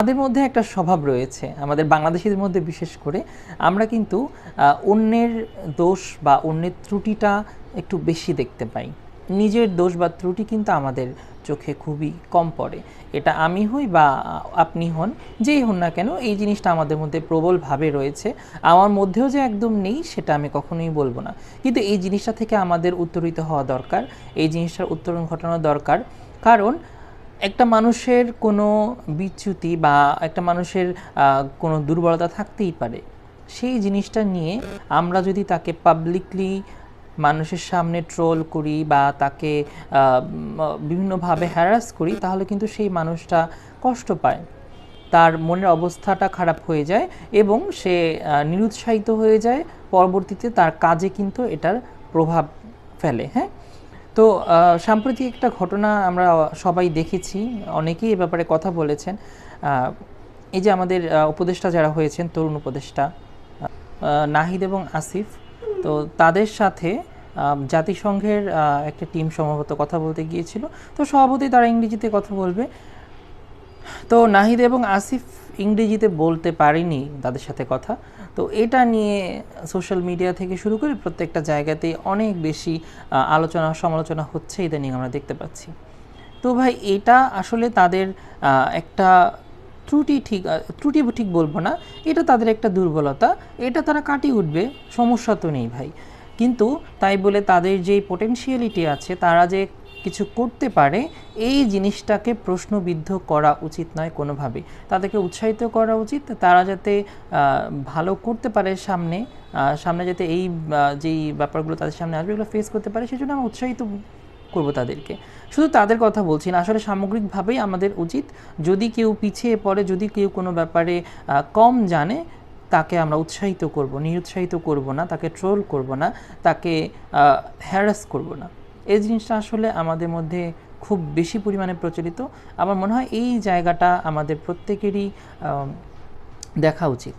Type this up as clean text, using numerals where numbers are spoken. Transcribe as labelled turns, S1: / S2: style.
S1: আমাদের মধ্যে একটা স্বভাব রয়েছে, আমাদের বাংলাদেশিদের মধ্যে বিশেষ করে আমরা কিন্তু অন্যের দোষ বা অন্যের ত্রুটিটা একটু বেশি দেখতে পাই। নিজের দোষ বা ত্রুটি কিন্তু আমাদের চোখে খুবই কম পড়ে। এটা আমি হই বা আপনি হন, যেই হন না কেন, এই জিনিসটা আমাদের মধ্যে প্রবলভাবে রয়েছে। আমার মধ্যেও যে একদম নেই সেটা আমি কখনোই বলবো না, কিন্তু এই জিনিসটা থেকে আমাদের উত্তরিত হওয়া দরকার, এই জিনিসটার উত্তরণ ঘটানো দরকার। কারণ একটা মানুষের কোনো বিচ্যুতি বা একটা মানুষের কোনো দুর্বলতা থাকতেই পারে। সেই জিনিসটা নিয়ে আমরা যদি তাকে পাবলিকলি মানুষের সামনে ট্রোল করি বা তাকে বিভিন্নভাবে হ্যারাস করি, তাহলে কিন্তু সেই মানুষটা কষ্ট পায়, তার মনের অবস্থাটা খারাপ হয়ে যায় এবং সে নিরুৎসাহিত হয়ে যায়। পরবর্তীতে তার কাজে কিন্তু এটার প্রভাব ফেলে। হ্যাঁ, তো সাম্প্রতিক একটা ঘটনা আমরা সবাই দেখেছি, অনেকেই এ ব্যাপারে কথা বলেছেন। এই যে আমাদের উপদেষ্টা যারা হয়েছেন, তরুণ উপদেষ্টা নাহিদ এবং আসিফ, তো তাদের সাথে জাতিসংঘের একটা টিম সম্ভবত কথা বলতে গিয়েছিল। তো স্বভাবতই তারা ইংরেজিতে কথা বলবে, তো নাহিদ এবং আসিফ ইংরেজিতে বলতে পারেনি তাদের সাথে কথা। তো এটা নিয়ে সোশ্যাল মিডিয়া থেকে শুরু করে প্রত্যেকটা জায়গাতেই অনেক বেশি আলোচনা সমালোচনা হচ্ছে, ইদানিং আমরা দেখতে পাচ্ছি। তো ভাই, এটা আসলে তাদের একটা ত্রুটি, ত্রুটি ঠিক বলবো না, এটা তাদের একটা দুর্বলতা, এটা তারা কাটিয়ে উঠবে, সমস্যা তো নেই ভাই। কিন্তু তাই বলে তাদের যে পোটেনশিয়ালিটি আছে, তারা যে কিছু করতে পারে, এই জিনিসটাকে প্রশ্নবিদ্ধ করা উচিত নয় কোনোভাবেই। তাদেরকে উৎসাহিত করা উচিত, তারা যাতে ভালো করতে পারে, সামনে সামনে যাতে এই যেই ব্যাপারগুলো তাদের সামনে আসবে এগুলো ফেস করতে পারে, সেই জন্য আমরা উৎসাহিত করব তাদেরকে। শুধু তাদের কথা বলছি না, আসলে সামগ্রিকভাবেই আমাদের উচিত, যদি কেউ পিছিয়ে পড়ে, যদি কেউ কোনো ব্যাপারে কম জানে, তাকে আমরা উৎসাহিত করব, নিরুৎসাহিত করব না, তাকে ট্রোল করব না, তাকে হ্যারাস করব না। এই জিনিসটা আসলে আমাদের মধ্যে খুব বেশি পরিমাণে প্রচলিত। আমার মনে হয় এই জায়গাটা আমাদের প্রত্যেকেরই দেখা উচিত।